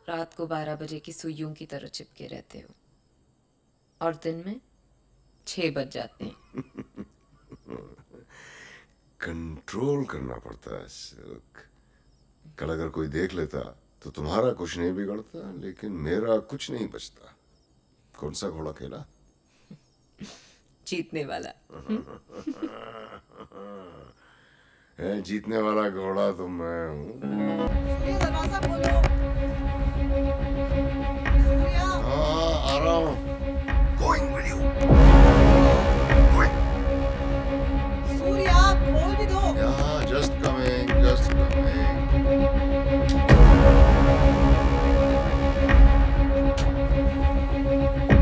रात को 12 बजे की सुइयों की तरह चिपके रहते हो और दिन में 6 बज जाते हैं। कंट्रोल करना पड़ता है सिल्क। कल अगर कोई देख लेता तो तुम्हारा कुछ नहीं बिगड़ता, लेकिन मेरा कुछ नहीं बचता। कौन सा घोड़ा खेला? जीतने वाला। जीतने वाला घोड़ा तो मैं हूँ। सूर्या, दरवाजा खोलो। सूर्या, हाँ, आ रहा हूँ। Going with you. Quick. Surya, खोल भी दो। Yeah, just coming, just coming.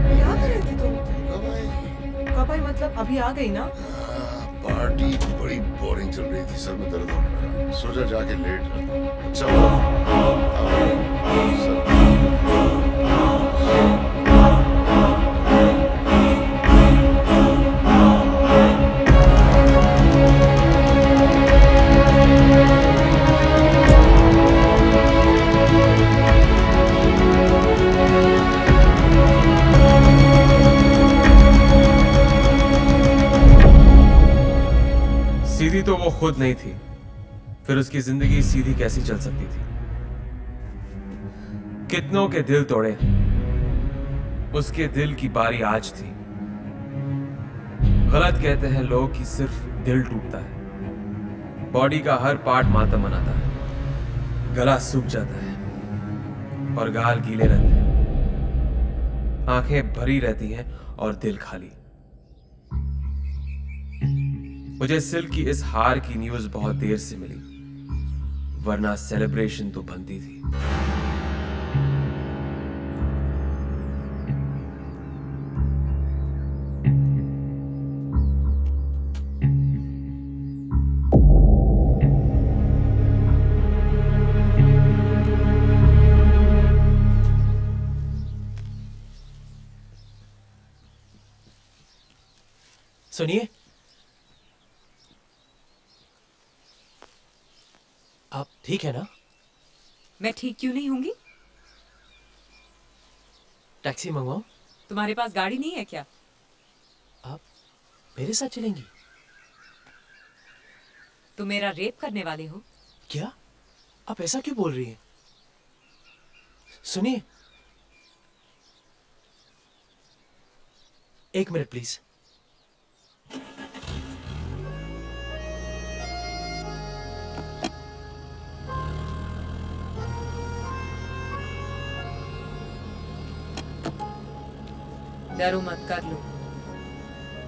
क्या कर रही थी तुम? कब आई? कब आई मतलब अभी आ गई ना? पार्टी बड़ी बोरिंग चल रही थी, सर में दर्द होने लगा। सोचा जाके लेट जाता हूँ। अच्छा हुआ। सीधी तो वो खुद नहीं थी, फिर उसकी जिंदगी सीधी कैसी चल सकती थी? कितनों के दिल तोड़े, उसके दिल की बारी आज थी। गलत कहते हैं लोग कि सिर्फ दिल टूटता है, बॉडी का हर पार्ट मातम मनाता है। गला सूख जाता है और गाल गीले रहते हैं, आंखें भरी रहती हैं और दिल खाली। मुझे सिल्क की इस हार की न्यूज बहुत देर से मिली, वरना सेलिब्रेशन तो बनती थी। सुनिए, आप ठीक है ना? मैं ठीक क्यों नहीं होंगी? टैक्सी मंगवाऊं? तुम्हारे पास गाड़ी नहीं है क्या? आप मेरे साथ चलेंगी? तुम मेरा रेप करने वाले हो? क्या? आप ऐसा क्यों बोल रही हैं? सुनिए, एक मिनट प्लीज। डरो मत, कर लो।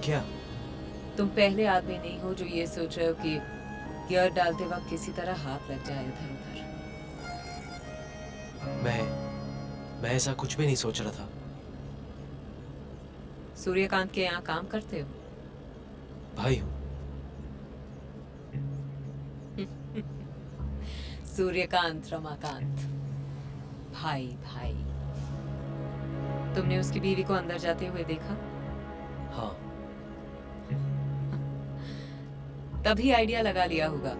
क्या? तुम पहले आदमी नहीं हो जो ये सोच रहे हो कि गियर डालते वक्त किसी तरह हाथ लग जाए इधर उधर। मैं ऐसा कुछ भी नहीं सोच रहा था। सूर्यकांत के यहाँ काम करते हो? भाई हूं। सूर्यकांत रमाकांत, भाई भाई। तुमने उसकी बीवी को अंदर जाते हुए देखा? हाँ। तभी आइडिया लगा लिया होगा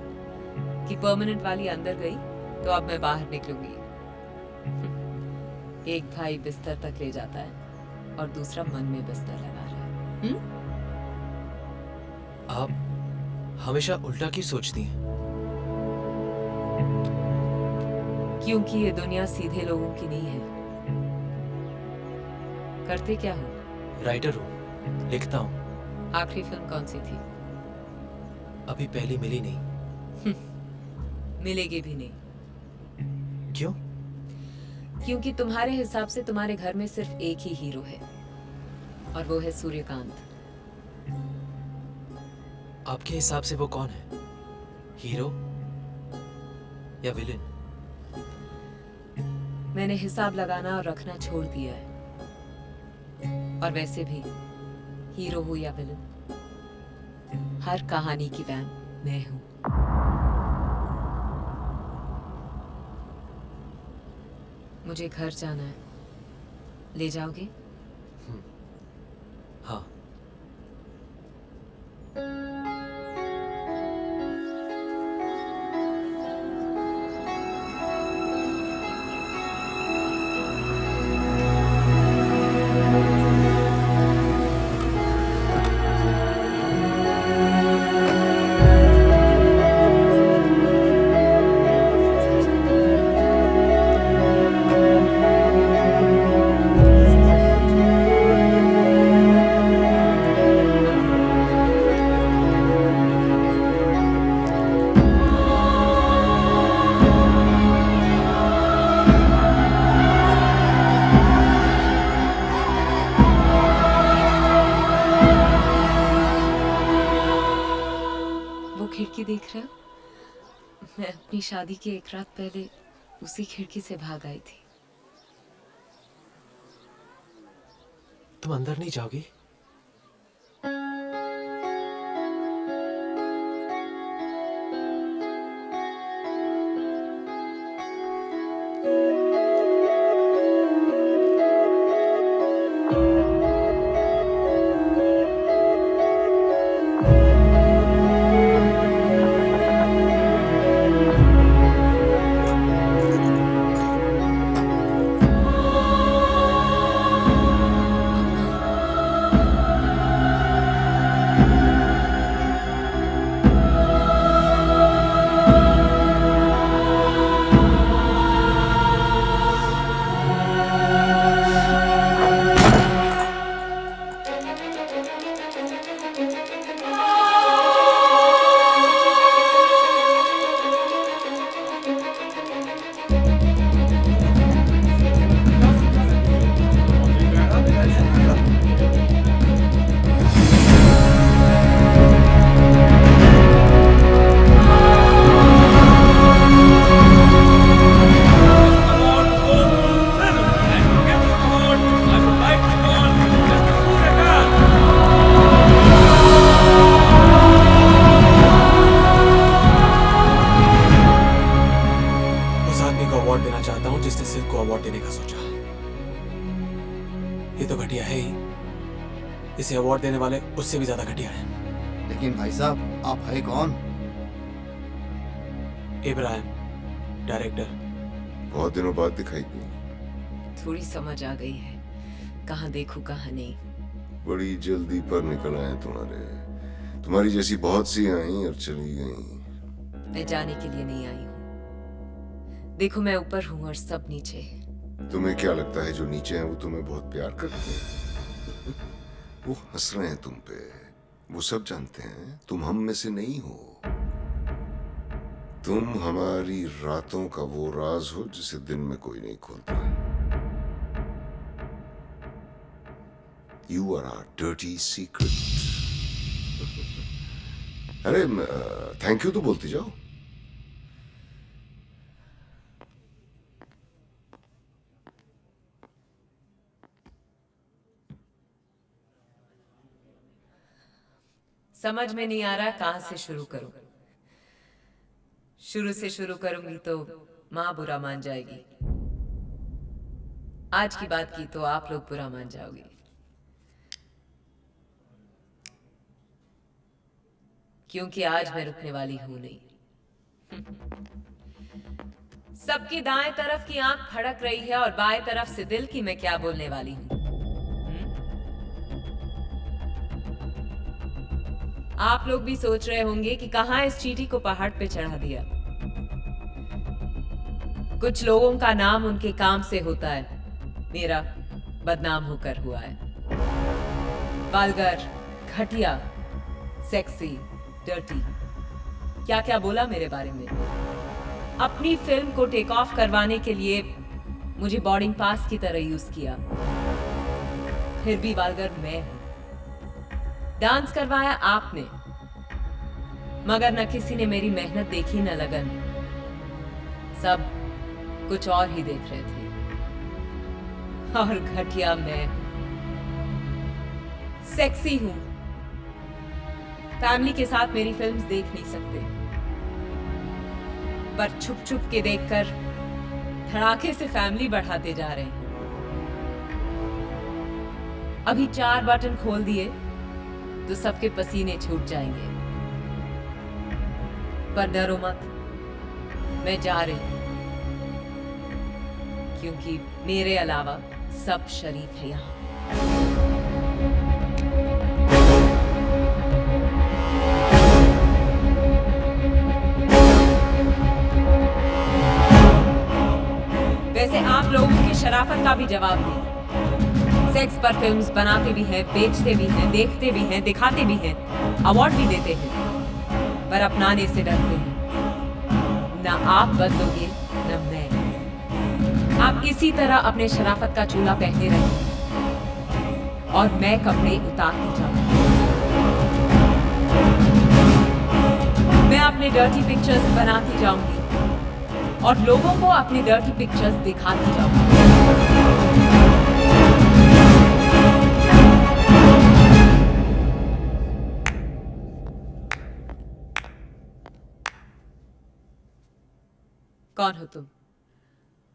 कि परमानेंट वाली अंदर गई तो अब मैं बाहर निकलूंगी। एक भाई बिस्तर तक ले जाता है और दूसरा मन में बिस्तर लगा रहा है। आप हमेशा उल्टा क्यों सोचती हैं? क्योंकि ये दुनिया सीधे लोगों की नहीं है। करते क्या हो? राइटर हूं, लिखता हूं। आखिरी फिल्म कौन सी थी? अभी पहली मिली नहीं। मिलेगी भी नहीं। क्यों? क्योंकि तुम्हारे हिसाब से तुम्हारे घर में सिर्फ एक ही हीरो है और वो है सूर्यकांत। आपके हिसाब से वो कौन है? हीरो या विलेन? मैंने हिसाब लगाना और रखना छोड़ दिया है। और वैसे भी हीरो हो या विलन, हर कहानी की वैन मैं हूं। मुझे घर जाना है, ले जाओगे? हाँ। रहे हो? मैं अपनी शादी के एक रात पहले उसी खिड़की से भाग आई थी। तुम अंदर नहीं जाओगी? अवार्ड देना चाहता हूं जिसने सिल्क को अवार्ड देने का सोचा। ये तो घटिया है ही, इसे अवार्ड देने वाले उससे भी ज्यादा घटिया है। लेकिन भाई साहब आप है कौन? इब्राहिम, डायरेक्टर। बहुत दिनों बाद दिखाई दी। थोड़ी समझ आ गई है, कहाँ देखूं कहाँ नहीं। बड़ी जल्दी पर निकल आए तुम्हारी जैसी बहुत सी आई और चली गई। मैं जाने के लिए नहीं आई हूँ। देखो मैं ऊपर हूँ और सब नीचे। तुम्हें क्या लगता है जो नीचे हैं वो तुम्हें बहुत प्यार करते हैं? वो हंस रहे हैं तुम पे। वो सब जानते हैं तुम हम में से नहीं हो। तुम हमारी रातों का वो राज हो जिसे दिन में कोई नहीं खोलता। You are our dirty secret. अरे थैंक यू तो बोलती जाओ। समझ में नहीं आ रहा कहाँ से शुरू करूं। शुरू से शुरू करूंगी तो माँ बुरा मान जाएगी। आज की बात की तो आप लोग बुरा मान जाओगे। क्योंकि आज मैं रुकने वाली हूं नहीं। सबकी दाएं तरफ की आंख फड़क रही है और बाएं तरफ से दिल की मैं क्या बोलने वाली हूं। आप लोग भी सोच रहे होंगे कि कहां इस चींटी को पहाड़ पे चढ़ा दिया। कुछ लोगों का नाम उनके काम से होता है, मेरा बदनाम होकर हुआ है। वल्गर, घटिया, सेक्सी, डर्टी, क्या क्या बोला मेरे बारे में। अपनी फिल्म को टेक ऑफ करवाने के लिए मुझे बोर्डिंग पास की तरह यूज किया। फिर भी वल्गर मैं हूं। डांस करवाया आपने, मगर न किसी ने मेरी मेहनत देखी न लगन। सब कुछ और ही देख रहे थे। और घटिया मैं सेक्सी हूं। फैमिली के साथ मेरी फिल्म्स देख नहीं सकते, पर छुप छुप के देखकर धड़ाके से फैमिली बढ़ाते जा रहे हैं। अभी 4 बटन खोल दिए तो सबके पसीने छूट जाएंगे। पर डरो मत, मैं जा रही हूं, क्योंकि मेरे अलावा सब शरीफ है यहां। वैसे आप लोगों की शराफत का भी जवाब नहीं। सेक्स पर फिल्म्स बनाते भी हैं, बेचते भी हैं, देखते भी हैं, दिखाते भी हैं, अवार्ड भी देते हैं, पर अपनाने से डरते हैं। ना आप बदलोगे न मैं। आप इसी तरह अपने शराफत का चूल्हा पहने रहें और मैं कपड़े उतारती जाऊं। मैं अपने डर्टी पिक्चर्स बनाती जाऊंगी और लोगों को अपनी डर्टी पिक्चर्स दिखाती जाऊंगी। कौन हो तुम?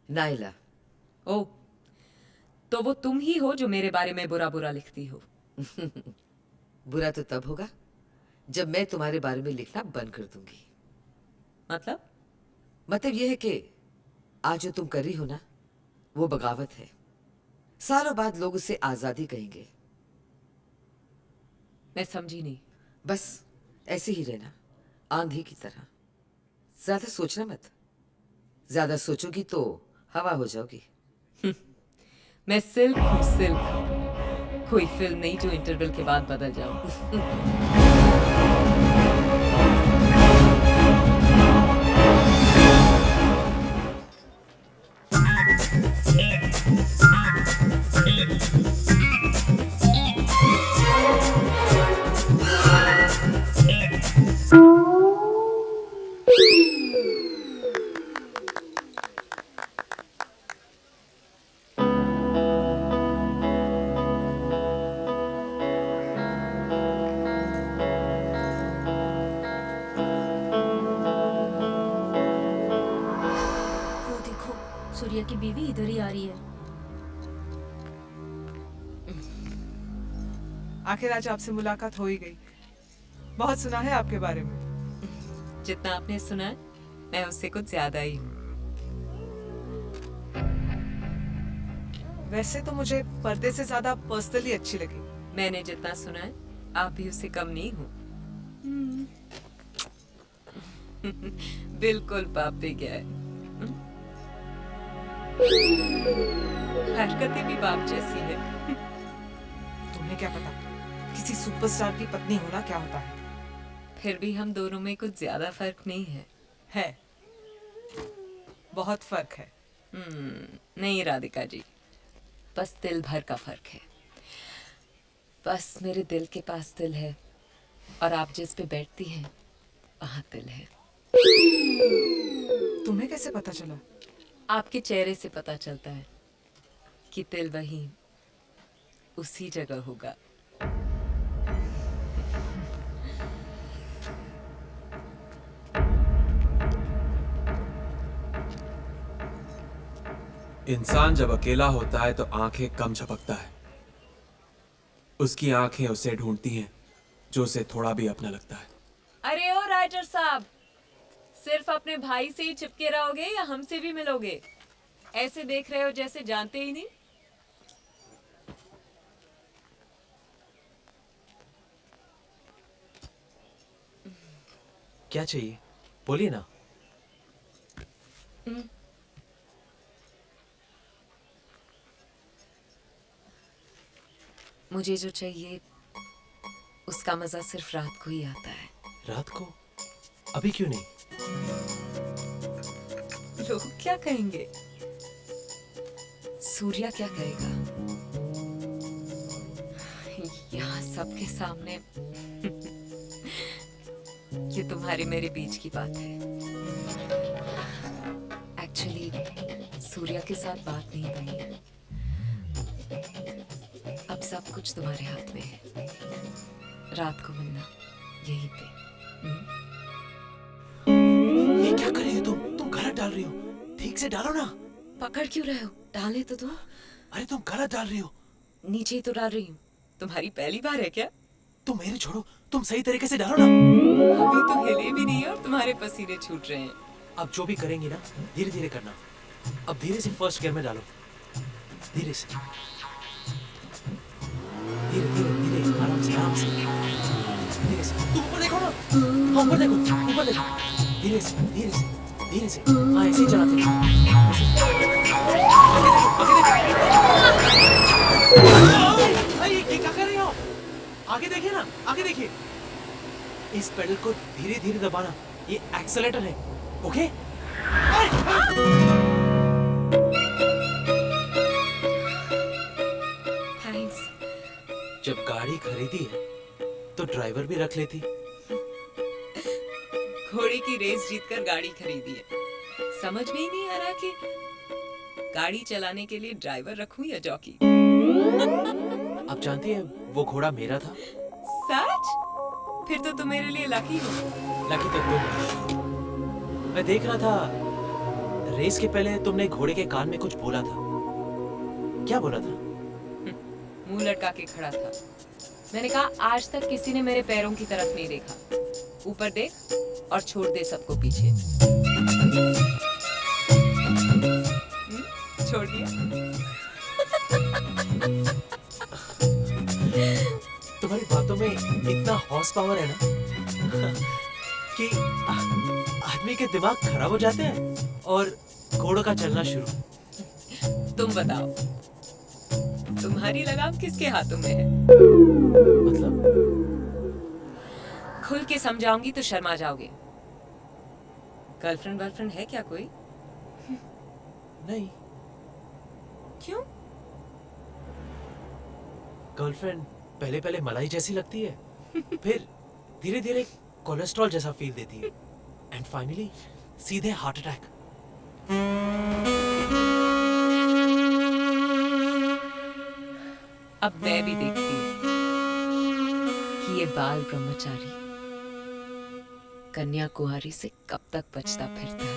नाइला। ओ, तो वो तुम ही हो जो मेरे बारे में बुरा बुरा लिखती हो। बुरा तो तब होगा जब मैं तुम्हारे बारे में लिखना बंद कर दूंगी। मतलब यह है कि आज जो तुम कर रही हो ना, वो बगावत है। सालों बाद लोग उसे आजादी कहेंगे। मैं समझी नहीं। बस ऐसे ही रहना, आंधी की तरह। ज्यादा सोचना मत। ज्यादा सोचोगी तो हवा हो जाओगी। मैं सिल्क हूँ, सिल्क। कोई फिल्म नहीं जो इंटरवल के बाद बदल जाऊं। वो देखो, सूर्या की बीवी इधर ही आ रही है। आखिर आज आपसे मुलाकात हो ही गई। बहुत सुना है आपके बारे में। जितना आपने सुना है, मैं उससे कुछ ज्यादा ही हूँ। वैसे तो मुझे पर्दे से ज्यादा पर्सनली अच्छी लगी। मैंने जितना सुना है, आप भी उससे कम नहीं हो। बिल्कुल बाप पे क्या है। हरकतें भी बाप जैसी है। तुम्हें क्या पता किसी सुपरस्टार की पत्नी होना क्या होता है। फिर भी हम दोनों में कुछ ज्यादा फर्क नहीं है। है, बहुत फर्क है। नहीं राधिका जी, बस दिल भर का फर्क है। बस मेरे दिल के पास दिल है और आप जिस पे बैठती हैं वहां दिल है। तुम्हें कैसे पता चला? आपके चेहरे से पता चलता है कि दिल वहीं उसी जगह होगा। इंसान जब अकेला होता है तो आंखें कम झपकता है। उसकी आंखें उसे ढूंढती हैं जो उसे थोड़ा भी अपना लगता है। अरे ओ राइटर साहब, सिर्फ अपने भाई से ही चिपके रहोगे या हमसे भी मिलोगे? ऐसे देख रहे हो जैसे जानते ही नहीं। क्या चाहिए, बोलिए ना। मुझे जो चाहिए उसका मजा सिर्फ रात को ही आता है। रात को? अभी क्यों नहीं? लोग क्या कहेंगे? सूर्या क्या कहेगा? यहाँ सबके सामने ये तुम्हारे मेरे बीच की बात है। एक्चुअली सूर्या के साथ बात नहीं बनी। अब सब कुछ तुम्हारे हाथ में है। रात को मिलना यहीं पे। ये क्या कर रही हो तुम गलत डाल रही हो। ठीक से डालो ना। पकड़ क्यों रहे हो? डालने तो दो। अरे तुम गलत डाल रही हो। नीचे ही तो डाल रही हूँ। तुम्हारी पहली बार है क्या? तुम मेरे छोड़ो, तुम सही तरीके से डालो ना। अभी तो हिले भी नहीं और तुम्हारे पसीने छूट रहे हैं। अब जो भी करेंगी ना, धीरे धीरे करना। अब धीरे से फर्स्ट गियर में डालो। धीरे से, धीरे धीरे धीरे, आराम से आराम से, धीरे से। तुम ऊपर देखो ना। हाँ ऊपर देखो, ऊपर देखो। धीरे से धीरे से धीरे से। हाँ ऐसे ही चलाते हैं। ये क्या कर रही हो? आगे देखिए ना, आगे देखिए। इस पेडल को धीरे धीरे दबाना, ये एक्सेलेरेटर है। ओके? थैंक्स। जब गाड़ी खरीदी है तो ड्राइवर भी रख लेती। घोड़े की रेस जीतकर गाड़ी खरीदी है। समझ में ही नहीं आ रहा कि गाड़ी चलाने के लिए ड्राइवर रखूं या जॉकी। आप जानती है वो घोड़ा मेरा था। सच? फिर तो तुम मेरे लिए लकी हो। लकी तो तुम। मैं देख रहा था रेस के पहले तुमने घोड़े के कान में कुछ बोला था। क्या बोला था? मुंह लटका के खड़ा था। मैंने कहा आज तक किसी ने मेरे पैरों की तरफ नहीं देखा। ऊपर देख और छोड़ दे सबको पीछे। छोड़ दिया। तुम्हारी बातों में इतना हॉर्स पावर है ना कि आदमी के दिमाग खराब हो जाते हैं और घोड़ों का चलना शुरू। तुम बताओ, तुम्हारी लगाम किसके हाथों में है? मतलब? खुल के समझाऊंगी तो शर्मा जाओगे। गर्लफ्रेंड वर्लफ्रेंड है क्या कोई? नहीं। क्यों? गर्लफ्रेंड पहले पहले मलाई जैसी लगती है, फिर धीरे धीरे कोलेस्ट्रॉल जैसा फील देती है, एंड फाइनली सीधे हार्ट अटैक। अब मैं भी देखती हूँ कि ये बाल ब्रह्मचारी कन्या कुमारी से कब तक बचता फिरता है।